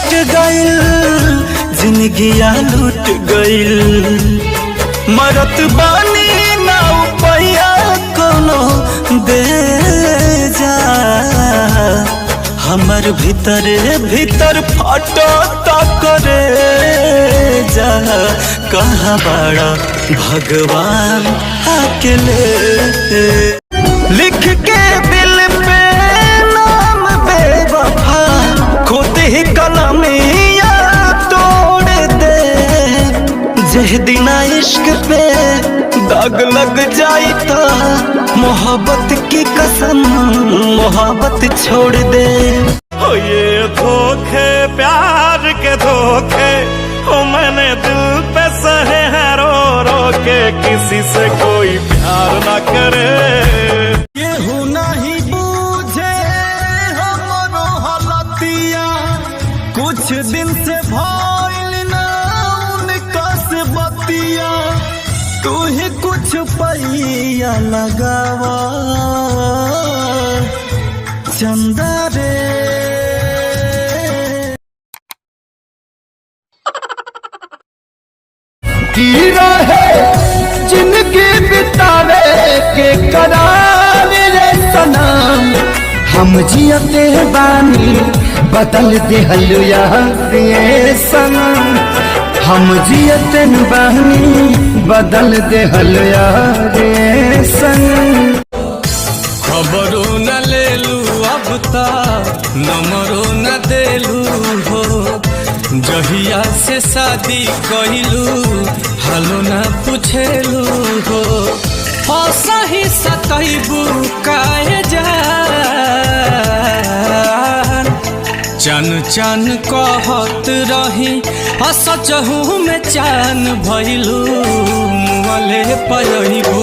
कट गइल जिंदगिया लूट गइल मरत बानी ना उपाया कोनो दे जा हमर भीतर फाटो करे जा कहाँ बड़ा भगवान अकेले लिख के दिल पे नाम बेवफा खुद ही कलमिया तोड़ दे जह दिना इश्क पे दाग लग जाए तो मोहब्बत की कसम मोहब्बत छोड़ दे। हो ये धोखे प्यार के धोखे हो मैंने दिल पे सहे हैं रो रो के किसी से कोई प्यार ना करे ये हो नहीं बूझे हमरो हालतिया कुछ दिन से भइल ना उनका से बतिया तू ही कुछ पैया लगावा चंदा रे रहे जिंदगी बितावे के करार रे सनम हम जियते बानी बदल दे हलुया रे सनम हम जियते बानी बदल दे हलुया रे सनम खबरों न ले लू अब तक नंबरों न दे लू हो जहिया से शादी कइलू हालो न पूछेलू हो सही सतैबू काहे जान चन चन कहत रही सचहू में चान भइलू मुँहले पयबू